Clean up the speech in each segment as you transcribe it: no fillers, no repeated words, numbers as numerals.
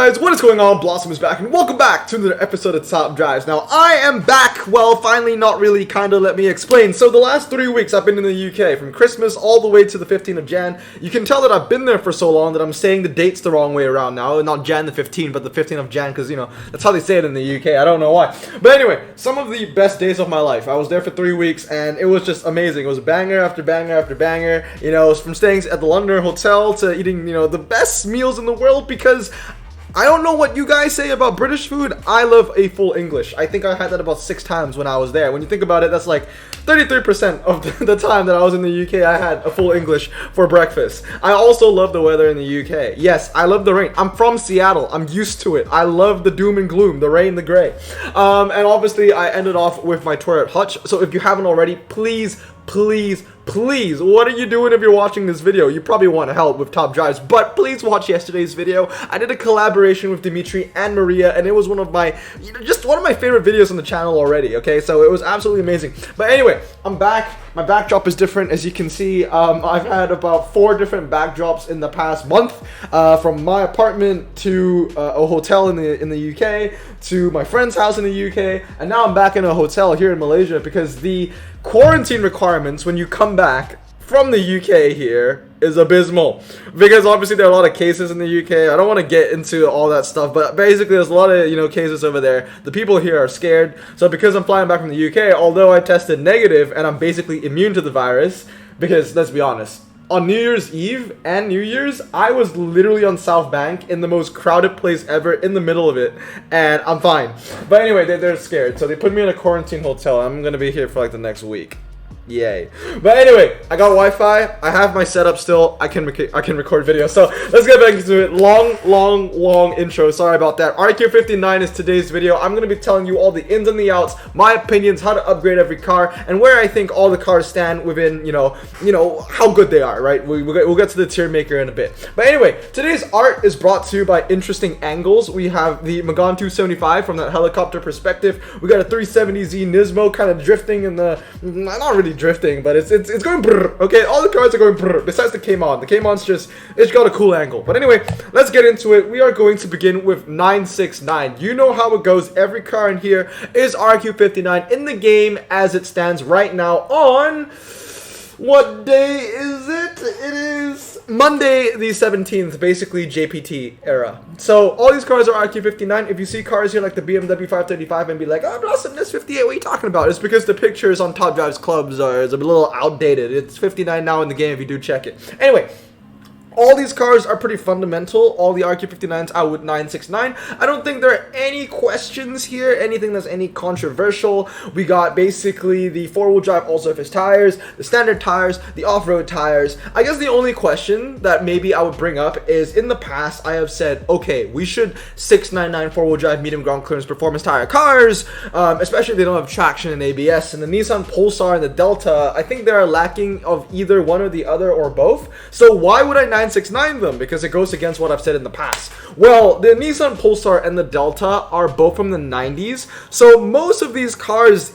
guys, what is going on? Blossom is back, and welcome back to another episode of Top Drives. Now, I am back, well, finally, not really, kinda, let me explain. So, the last 3 weeks I've been in the UK, from Christmas all the way to the 15th of Jan. You can tell that I've been there for so long that I'm saying the dates the wrong way around now. Not Jan the 15th, but the 15th of Jan, because, you know, that's how they say it in the UK. I don't know why. But anyway, some of the best days of my life. I was there for 3 weeks, and it was just amazing. It was banger after banger after banger. You know, from staying at the London Hotel to eating, you know, the best meals in the world, because I don't know what you guys say about British food. I love a full English. I think I had that about 6 times when I was there. When you think about it, that's like 33% of the time that I was in the UK, I had a full English for breakfast. I also love the weather in the UK. Yes, I love the rain. I'm from Seattle. I'm used to it. I love the doom and gloom, the rain, the gray. And obviously, I ended off with my tour at Hutch. So if you haven't already, please, what are you doing if you're watching this video? You probably want to help with Top Drives, but please watch yesterday's video. I did a collaboration with Dimitri and Maria, and it was one of my, just one of my favorite videos on the channel already, okay? So it was absolutely amazing. But anyway, I'm back. My backdrop is different, as you can see. I've had about 4 different backdrops in the past month, from my apartment to a hotel in the UK, to my friend's house in the UK, and now I'm back in a hotel here in Malaysia because the quarantine requirements when you come back from the UK here is abysmal, because obviously there are a lot of cases in the UK. I don't want to get into all that stuff, but basically there's a lot of, you know, cases over there. The people here are scared. So because I'm flying back from the UK, although I tested negative and I'm basically immune to the virus, because let's be honest, on New Year's Eve and New Year's, I was literally on South Bank in the most crowded place ever, in the middle of it, and I'm fine. But anyway, they're scared, so they put me in a quarantine hotel. I'm gonna be here for like the next week. Yay. But anyway, I got Wi-Fi. I have my setup still. I can record video. So let's get back into it. Long intro. Sorry about that. RQ59 is today's video. I'm going to be telling you all the ins and the outs, my opinions, how to upgrade every car, and where I think all the cars stand within, you know how good they are, right? We'll get to the tier maker in a bit. But anyway, today's art is brought to you by interesting angles. We have the Megane 275 from that helicopter perspective. We got a 370Z Nismo kind of drifting in the, not really drifting, but it's going brrr, okay? All the cars are going brrr, besides the Cayman. The Cayman's just, it's got a cool angle. But anyway, let's get into it. We are going to begin with 969. You know how it goes. Every car in here is RQ59 in the game as it stands right now on, what day is it? It is Monday the 17th, basically JPT era. So all these cars are RQ59. If you see cars here like the BMW 535 and be like, oh, Blossom, this 58, what are you talking about? It's because the pictures on Top Drives clubs is a little outdated. It's 59 now in the game if you do check it. Anyway, all these cars are pretty fundamental. All the RQ59s out with 969. I don't think there are any questions here, anything that's any controversial. We got basically the 4-wheel drive all-surface tires, the standard tires, the off-road tires. I guess the only question that maybe I would bring up is, in the past, I have said, okay, we should 699 4-wheel drive medium ground clearance performance tire cars, especially if they don't have traction and ABS. And the Nissan Pulsar and the Delta, I think they are lacking of either one or the other or both. So why would I 969 them? Because it goes against what I've said in the past. Well, the Nissan Pulsar and the Delta are both from the 90s, so most of these cars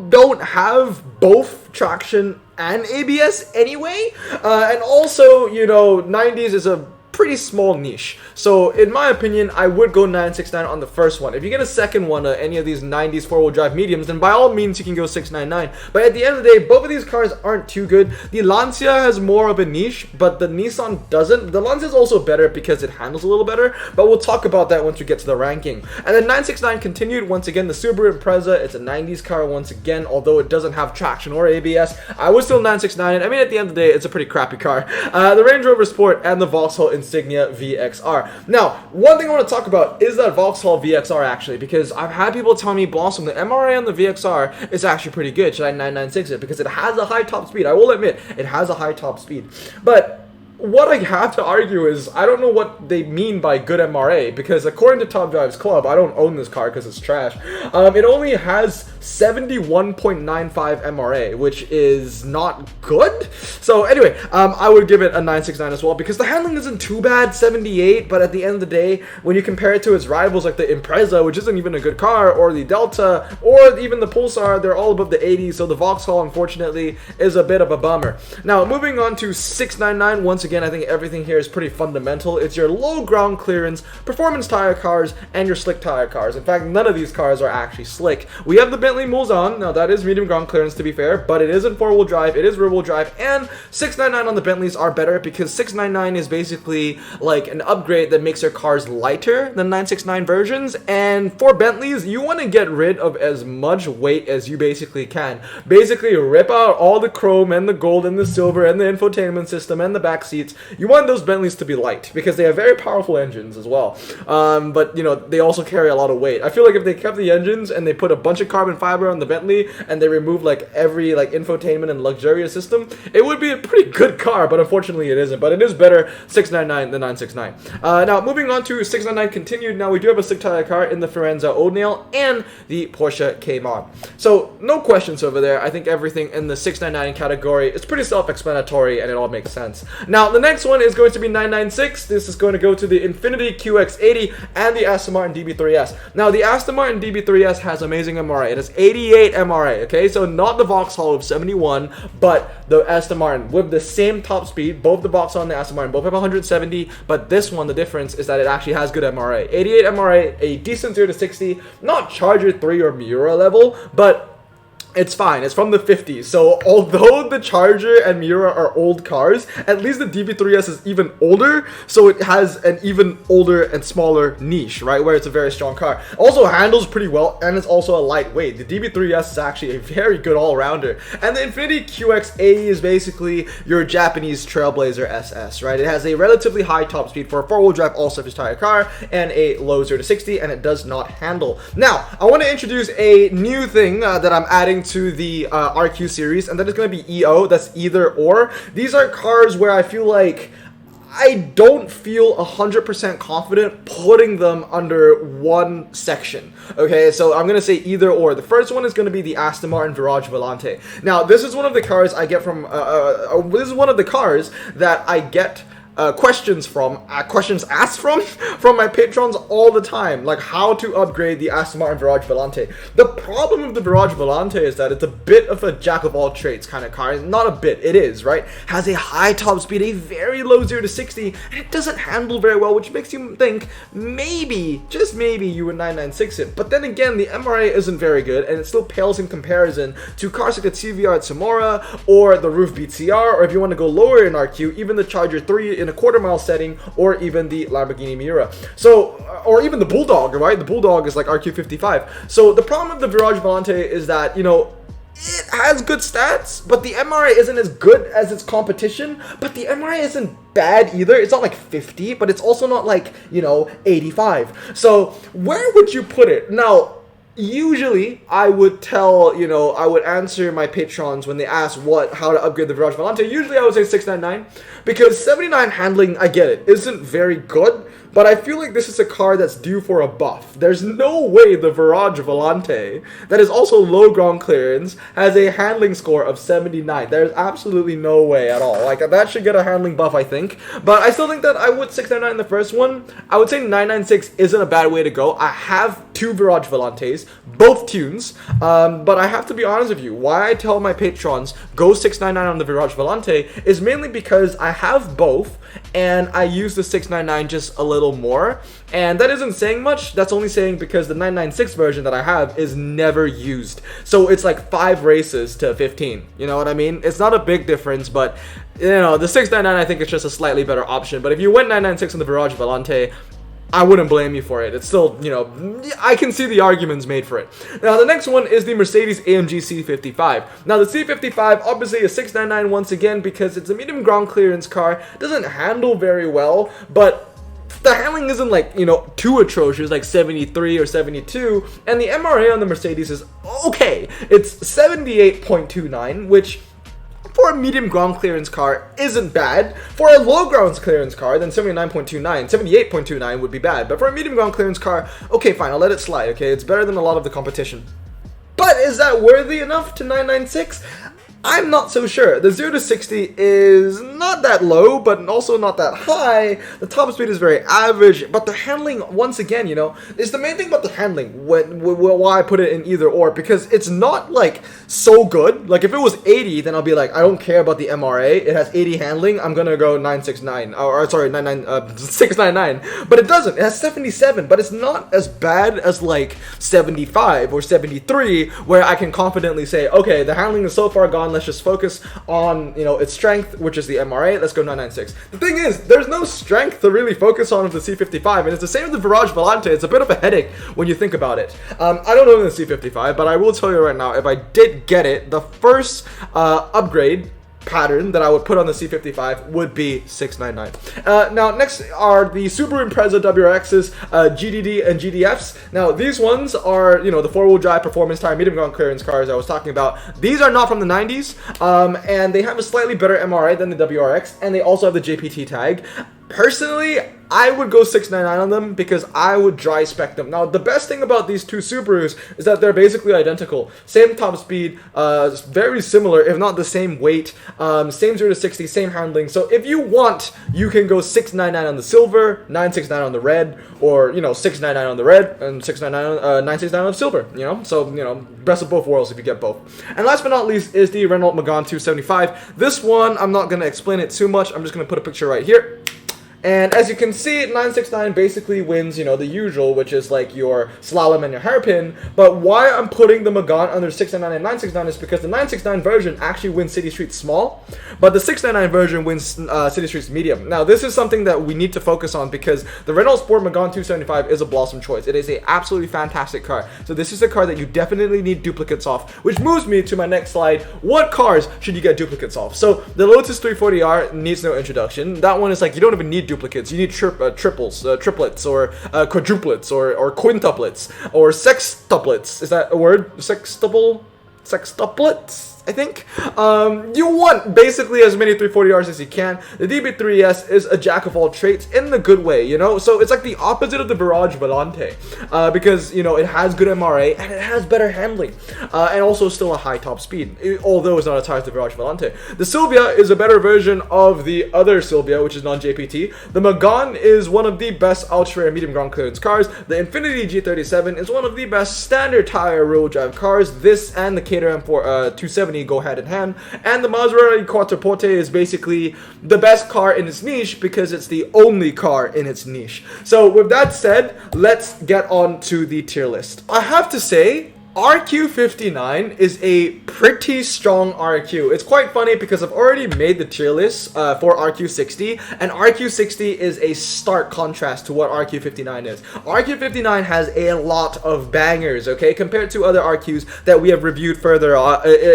don't have both traction and ABS anyway, and also, you know, 90s is a pretty small niche. So in my opinion, I would go 969 on the first one. If you get a second one, any of these 90s 4-wheel drive mediums, then by all means you can go 699. But at the end of the day, both of these cars aren't too good. The Lancia has more of a niche, but the Nissan doesn't. The Lancia is also better because it handles a little better, but we'll talk about that once we get to the ranking. And then 969 continued. Once again, the Subaru Impreza, it's a 90s car once again, although it doesn't have traction or ABS. I would still 969 it. I mean, at the end of the day, it's a pretty crappy car. The Range Rover Sport and the Vauxhall Insignia VXR. Now, one thing I want to talk about is that Vauxhall VXR, actually, because I've had people tell me, Blossom, the MRA on the VXR is actually pretty good. Should I 996 it? Because it has a high top speed. I will admit, it has a high top speed. But what I have to argue is, I don't know what they mean by good MRA, because according to Top Drives Club, I don't own this car because it's trash. It only has 71.95 MRA, which is not good. So anyway, I would give it a 969 as well, because the handling isn't too bad, 78, but at the end of the day, when you compare it to its rivals like the Impreza, which isn't even a good car, or the Delta, or even the Pulsar, they're all above the 80s, so the Vauxhall, unfortunately, is a bit of a bummer. Now, moving on to 699, once again, I think everything here is pretty fundamental. It's your low ground clearance, performance tire cars, and your slick tire cars. In fact, none of these cars are actually slick. We have the Bentley Mulsanne. Now, that is medium ground clearance, to be fair, but it isn't four-wheel drive, it is rear-wheel drive, and 699 on the Bentleys are better, because 699 is basically like an upgrade that makes your cars lighter than 969 versions. And for Bentleys, you want to get rid of as much weight as you basically can. Basically rip out all the chrome and the gold and the silver and the infotainment system and the back seats. You want those Bentleys to be light, because they have very powerful engines as well, but you know, they also carry a lot of weight. I feel like if they kept the engines and they put a bunch of carbon fiber on the Bentley and they removed like every like infotainment and luxurious system, it would be a pretty good car, but unfortunately it isn't. But it is better 699 than 969. Now moving on to 699 continued. Now we do have a slick tire car in the Firenze O'Neill and the Porsche Cayman. So no questions over there. I think everything in the 699 category is pretty self-explanatory and it all makes sense. Now the next one is going to be 996. This is going to go to the Infiniti QX80 and the Aston Martin DB3S. Now the Aston Martin DB3S has amazing MRA. It has 88 MRA, okay? So not the Vauxhall of 71, but the Aston Martin with the same top speed. Both the Vauxhall and the Aston Martin both have 170, but this one, the difference is that it actually has good MRA. 88 MRA, a decent 0 to 60, not Charger 3 or Miura level, but it's fine. It's from the 50s. So although the Charger and Miura are old cars, at least the DB3S is even older. So it has an even older and smaller niche, right? Where it's a very strong car. Also handles pretty well, and it's also a lightweight. The DB3S is actually a very good all-rounder. And the Infiniti QX80 is basically your Japanese Trailblazer SS, right? It has a relatively high top speed for a four-wheel drive all-surface tire car and a low 0 to 60, and it does not handle. Now, I want to introduce a new thing that I'm adding to the RQ series, and that is going to be EO. That's either or. These are cars where I feel like I don't feel 100% confident putting them under one section. Okay, so I'm going to say either or. The first one is going to be the Aston Martin Virage Volante. Now, this is one of the cars I get from, this is one of the cars that I get questions asked from my patrons all the time, like how to upgrade the Aston Martin Virage Volante. The problem with the Virage Volante is that it's a bit of a jack of all trades kind of car. Not a bit, it is, right? Has a high top speed, a very low 0 to 60, and it doesn't handle very well, which makes you think maybe, just maybe, you would 996 it. But then again, the MRA isn't very good, and it still pales in comparison to cars like the CVR at Samora, or the Roof Beat CR, or if you want to go lower in RQ, even the Charger 3 in a quarter-mile setting, or even the Lamborghini Miura. So, or even the Bulldog, right? The Bulldog is like RQ55. So the problem with the Virage Volante is that, you know, it has good stats, but the MRA isn't as good as its competition, but the MRA isn't bad either. It's not like 50, but it's also not like, you know, 85. So where would you put it? Now, usually, I would tell, you know, I would answer my patrons when they ask how to upgrade the Virage Volante. Usually I would say 699, because 79 handling, I get it, isn't very good, but I feel like this is a car that's due for a buff. There's no way the Virage Volante, that is also low ground clearance, has a handling score of 79. There's absolutely no way at all. Like, that should get a handling buff, I think. But I still think that I would 699 in the first one. I would say 996 isn't a bad way to go. I have two Virage Volantes, both tunes, but I have to be honest with you, why I tell my patrons go 699 on the Virage Volante is mainly because I have both, and I use the 699 just a little more, and that isn't saying much. That's only saying because the 996 version that I have is never used, so it's like 5 races to 15, you know what I mean? It's not a big difference, but you know, the 699 I think is just a slightly better option. But if you went 996 on the Virage Volante, I wouldn't blame you for it. It's still, you know, I can see the arguments made for it. Now, the next one is the Mercedes-AMG C55. Now, the C55 obviously is 699 once again because it's a medium ground clearance car. It doesn't handle very well, but the handling isn't like, you know, too atrocious, like 73 or 72. And the MRA on the Mercedes is okay. It's 78.29, which for a medium ground clearance car isn't bad. For a low ground clearance car, then 79.29, 78.29 would be bad. But for a medium ground clearance car, okay, fine, I'll let it slide, okay? It's better than a lot of the competition. But is that worthy enough to 996? I'm not so sure. The 0 to 60 is not that low, but also not that high. The top speed is very average, but the handling, once again, you know, is the main thing about the handling, why I put it in either or, because it's not, like, so good. Like, if it was 80, then I'll be like, I don't care about the MRA. It has 80 handling. I'm gonna go 969, or sorry, 699. But it doesn't. It has 77, but it's not as bad as, like, 75 or 73, where I can confidently say, okay, the handling is so far gone. Let's just focus on, you know, its strength, which is the MRA. Let's go 996. The thing is, there's no strength to really focus on with the C55, and it's the same with the Virage Volante. It's a bit of a headache when you think about it. I don't own the C55, but I will tell you right now, if I did get it, the first upgrade pattern that I would put on the C55 would be 699. Now, next are the Subaru Impreza WRXs, GDD and GDFs. Now, these ones are, you know, the four-wheel drive performance tire, medium ground clearance cars I was talking about. These are not from the 90s, and they have a slightly better MRI than the WRX, and they also have the JPT tag. Personally, I would go 699 on them because I would dry spec them. Now, the best thing about these two Subarus is that they're basically identical. Same top speed, very similar, if not the same weight, same 0 to 60, same handling. So if you want, you can go 699 on the silver, 969 on the red, or, you know, 699 on the red, and 969 on the silver, you know? So, you know, best of both worlds if you get both. And last but not least is the Renault Megane 275. This one, I'm not going to explain it too much. I'm just going to put a picture right here. And as you can see, 969 basically wins, you know, the usual, which is like your slalom and your hairpin. But why I'm putting the Megane under 699 and 969 is because the 969 version actually wins City Streets small, but the 699 version wins City Streets medium. Now, this is something that we need to focus on because the Renault Sport Megane 275 is a blossom choice. It is a absolutely fantastic car. So this is a car that you definitely need duplicates off, which moves me to my next slide. What cars should you get duplicates off? So the Lotus 340R needs no introduction. That one is like, you don't even need duplicates. You need triples, triplets, or quadruplets, or quintuplets, or sextuplets. Is that a word? Sextuplets? I think. You want basically as many 340Rs as you can. The DB3S is a jack of all trades in the good way, you know? So it's like the opposite of the Virage Volante, because, you know, it has good MRA and it has better handling, and also still a high top speed, although it's not as high as the Virage Volante. The Silvia is a better version of the other Silvia, which is non-JPT. The Megane is one of the best ultra medium ground clearance cars. The Infiniti G37 is one of the best standard tire rear-wheel drive cars. This and the Caterham 270 go hand in hand, and the Maserati Quattroporte is basically the best car in its niche because it's the only car in its niche. So with that said, let's get on to the tier list. I have to say, RQ59 is a pretty strong RQ. It's quite funny because I've already made the tier list for RQ60, and RQ60 is a stark contrast to what RQ59 is. RQ59 has a lot of bangers, okay, compared to other RQs that we have reviewed further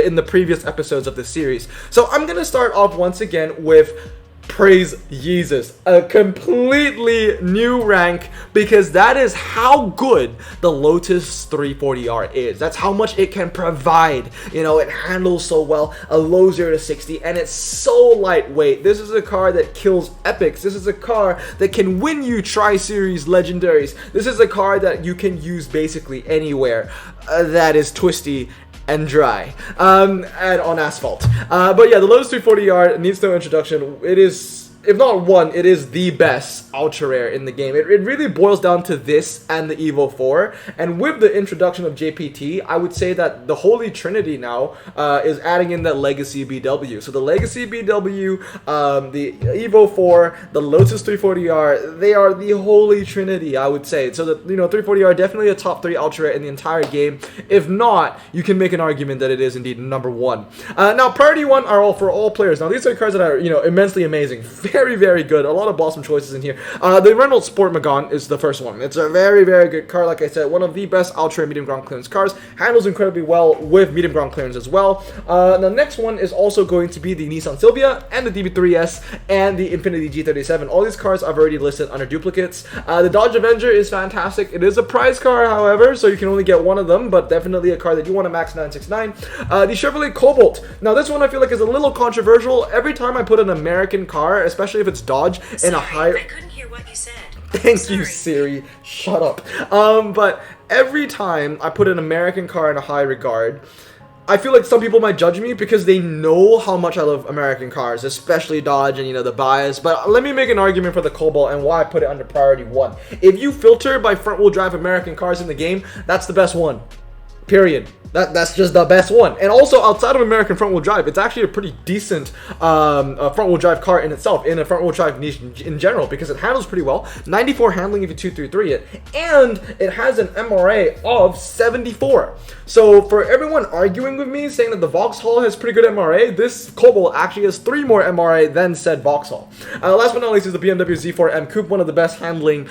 in the previous episodes of this series. So I'm going to start off once again with Praise Jesus, a completely new rank, because that is how good the Lotus 340R is. That's how much it can provide. You know, it handles so well, a low 0 to 60, and it's so lightweight. This is a car that kills epics. This is a car that can win you Tri-Series legendaries. This is a car that you can use basically anywhere that is twisty and dry, and on asphalt. But yeah, the Lotus 340R needs no introduction. It is, if not one, it is the best ultra rare in the game. It really boils down to this and the Evo 4. And with the introduction of JPT, I would say that the Holy Trinity now is adding in that Legacy BW. So the Legacy BW, the Evo 4, the Lotus 340R, they are the Holy Trinity, I would say. So the 340R definitely a top 3 ultra rare in the entire game. If not, you can make an argument that it is indeed number 1. Now, Priority 1 are all for all players. Now, these are cars that are, immensely amazing. Very, very good. A lot of blossom choices in here. The Renault Sport Megane is the first one. It's a very, very good car. Like I said, one of the best ultra medium ground clearance cars. Handles incredibly well with medium ground clearance as well. The next one is also going to be the Nissan Silvia and the DB3S and the Infiniti G37. All these cars I've already listed under duplicates. The Dodge Avenger is fantastic. It is a prize car, however, so you can only get one of them, but definitely a car that you want to max 969. The Chevrolet Cobalt. Now, this one I feel like is a little controversial. Every time I put an American car, especially if it's Dodge, in a higher... I couldn't hear what you said. Thank you, Siri. Shut up. But every time I put an American car in a high regard, I feel like some people might judge me because they know how much I love American cars, especially Dodge and, you know, the bias. But let me make an argument for the Cobalt and why I put it under priority 1. If you filter by front-wheel drive American cars in the game, that's the best one. Period. That's just the best one. And also, outside of American front-wheel drive, it's actually a pretty decent front-wheel drive car in itself, in a front-wheel drive niche in general, because it handles pretty well. 94 handling if you 233 it, and it has an MRA of 74. So for everyone arguing with me, saying that the Vauxhall has pretty good MRA, this Cobalt actually has 3 more MRA than said Vauxhall. Last but not least is the BMW Z4M Coupe, one of the best handling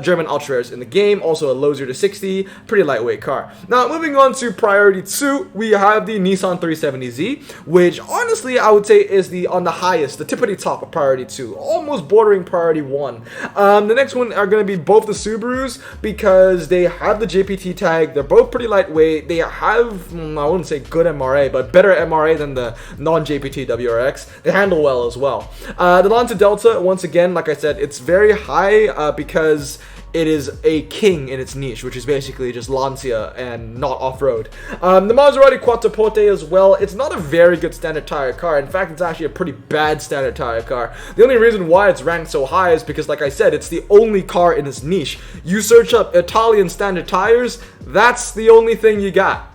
German ultra rares in the game, also a low 0 to 60, pretty lightweight car. Now, moving on to priority 2, we have the Nissan 370Z, which honestly I would say is on the highest, the tippity top of priority 2, almost bordering priority 1. The next one are going to be both the Subarus because they have the JPT tag. They're both pretty lightweight. They have, I wouldn't say good MRA, but better MRA than the non-JPT WRX. They handle well as well. The Lancia Delta, once again, like I said, it's very high because it is a king in its niche, which is basically just Lancia and not off-road. The Maserati Quattroporte as well, it's not a very good standard tire car. In fact, it's actually a pretty bad standard tire car. The only reason why it's ranked so high is because, like I said, it's the only car in its niche. You search up Italian standard tires, that's the only thing you got.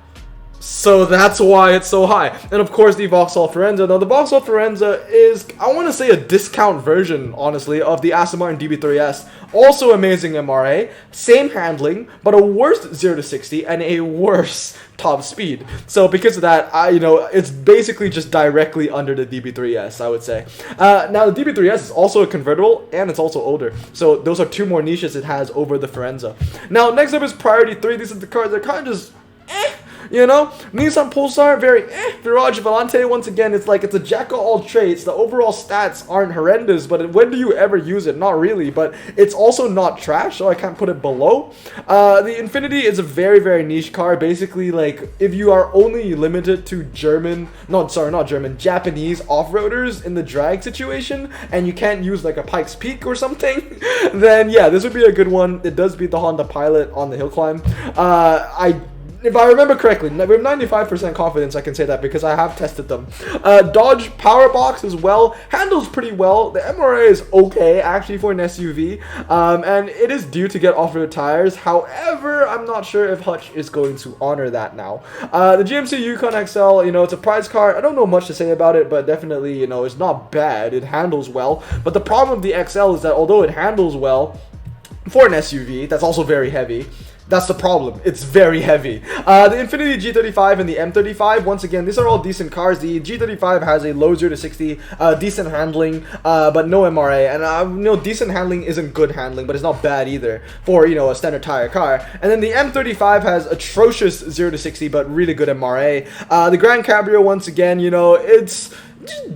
So that's why it's so high. And of course the Vauxhall Forenza. Now the Vauxhall Forenza is, I want to say, a discount version, honestly, of the Aston Martin DB3S. Also amazing MRA, same handling, but a worse 0 to 60 and a worse top speed. So because of that, it's basically just directly under the DB3S, I would say. Now the DB3S is also a convertible and it's also older. So those are 2 more niches it has over the Forenza. Now next up is priority 3. These are the cars that kind of just you know, Nissan Pulsar, very Virage Volante, once again, it's like it's a jack of all trades. The overall stats aren't horrendous, but when do you ever use it? Not really, but it's also not trash, so I can't put it below. The Infinity is a very, very niche car. Basically, like, if you are only limited to Japanese off-roaders in the drag situation, and you can't use, like, a Pikes Peak or something, then, yeah, this would be a good one. It does beat the Honda Pilot on the hill climb. If I remember correctly, with 95% confidence, I can say that because I have tested them. Dodge Powerbox as well handles pretty well. The MRA is okay, actually, for an SUV, and it is due to get off-road tires. However, I'm not sure if Hutch is going to honor that now. The GMC Yukon XL, it's a prize car. I don't know much to say about it, but definitely, it's not bad. It handles well. But the problem with the XL is that although it handles well for an SUV, that's also very heavy. That's the problem. It's very heavy. The Infiniti G35 and the M35, once again, these are all decent cars. The G35 has a low 0 to 60, decent handling, but no MRA. And, decent handling isn't good handling, but it's not bad either for, a standard tire car. And then the M35 has atrocious 0 to 60, but really good MRA. The Grand Cabrio, once again, it's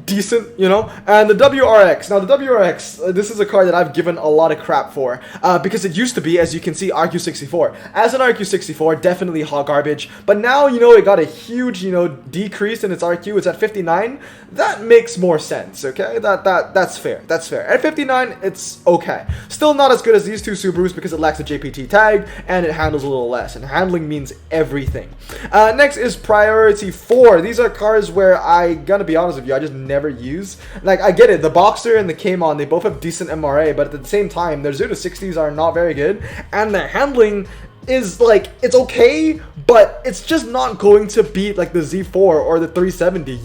decent, and the WRX. Now, the WRX, this is a car that I've given a lot of crap for, because it used to be, as you can see, RQ64. As an RQ64, definitely hot garbage, but now, it got a huge, decrease in its RQ. It's at 59. That makes more sense, okay? That's fair. That's fair. At 59, it's okay. Still not as good as these two Subarus because it lacks a JPT tag, and it handles a little less, and handling means everything. Next is priority 4. These are cars where I gotta be honest with you, I just never use. Like, I get it, the Boxster and the Cayman, they both have decent MRA, but at the same time, their 0 to 60s are not very good, and their handling is, like, it's okay, but it's just not going to beat, like, the Z4 or the 370.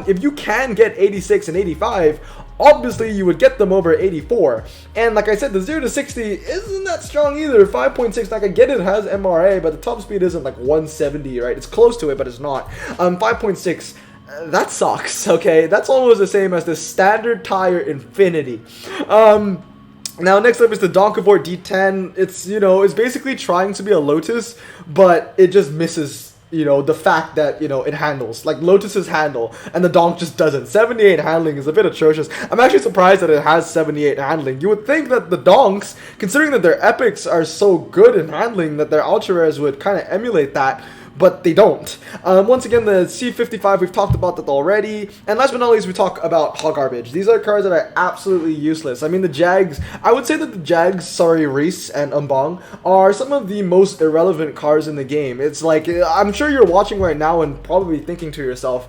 If you can get 86 and 85, obviously you would get them over 84. And like I said, the 0 to 60 isn't that strong either. 5.6, like, I get it has MRA, but the top speed isn't like 170, right? It's close to it, but it's not. 5.6, that sucks, okay? That's almost the same as the standard tire Infinity. Now, next up is the Donkavort D10. It's, it's basically trying to be a Lotus, but it just misses, the fact that, it handles. Like, Lotus's handle, and the Donk just doesn't. 78 handling is a bit atrocious. I'm actually surprised that it has 78 handling. You would think that the Donks, considering that their Epics are so good in handling, that their Ultra Rares would kind of emulate that. but they don't. Once again, the C55, we've talked about that already. And last but not least, we talk about hot garbage. These are cars that are absolutely useless. I mean, the Jags, I would say that the Jags, sorry, Reese and Umbong, are some of the most irrelevant cars in the game. It's like, I'm sure you're watching right now and probably thinking to yourself,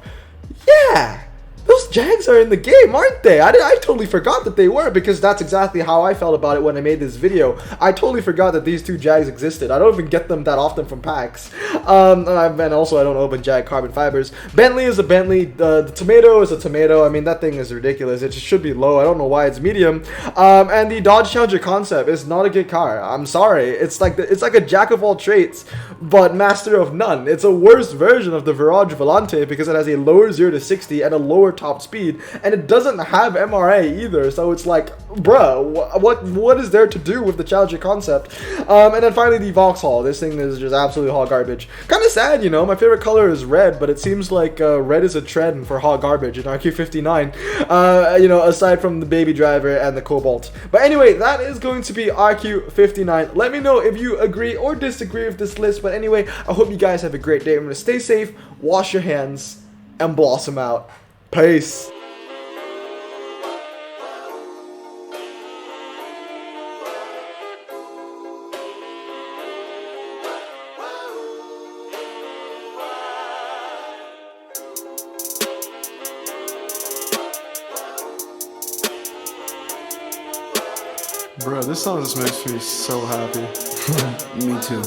yeah, those Jags are in the game, aren't they? I totally forgot that they were, because that's exactly how I felt about it when I made this video. I totally forgot that these two Jags existed. I don't even get them that often from packs. And also I don't open Jag carbon fibers. Bentley is a Bentley. The Tomato is a Tomato. I mean, that thing is ridiculous. It should be low. I don't know why it's medium. And the Dodge Challenger Concept is not a good car. I'm sorry. It's like a jack of all trades, but master of none. It's a worse version of the Virage Volante because it has a lower 0 to 60 and a lower top speed, and it doesn't have MRA either. So it's like, bruh, what is there to do with the Challenger Concept? And then finally the Vauxhall. This thing is just absolutely hot garbage. Kind of sad, you know. My favorite color is red, but it seems like red is a trend for hot garbage in RQ59. You know, aside from the Baby Driver and the Cobalt. But anyway, that is going to be RQ59. Let me know if you agree or disagree with this list. But anyway, I hope you guys have a great day. I'm going to stay safe, wash your hands, and blossom out. Peace. Bro, this song just makes me so happy. Me too.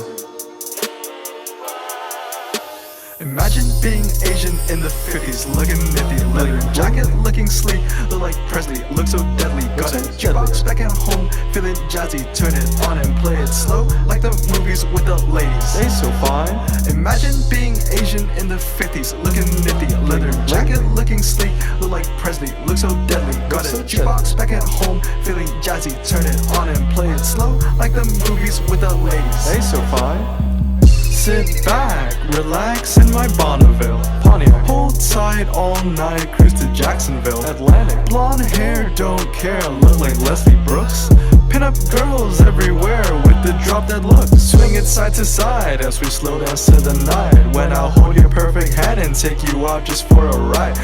Imagine being Asian in the 50s, looking nifty, leather jacket, looking sleek, look like Presley, look so deadly. Got a jukebox back at home, feeling jazzy, turn it on and play it slow, like the movies with the ladies. They so fine. Imagine being Asian in the 50s, looking nifty, leather jacket, looking sleek, look like Presley, look so deadly. Got a jukebox back at home, feeling jazzy, turn it on and play it slow, like the movies with the ladies. They so fine. Sit back, relax in my Bonneville Pontiac. Hold tight all night, cruise to Jacksonville Atlantic. Blonde hair, don't care, look like Leslie Brooks. Pin up girls everywhere with the drop dead look. Swing it side to side as we slow dance to the night, when I'll hold your perfect hand and take you out just for a ride.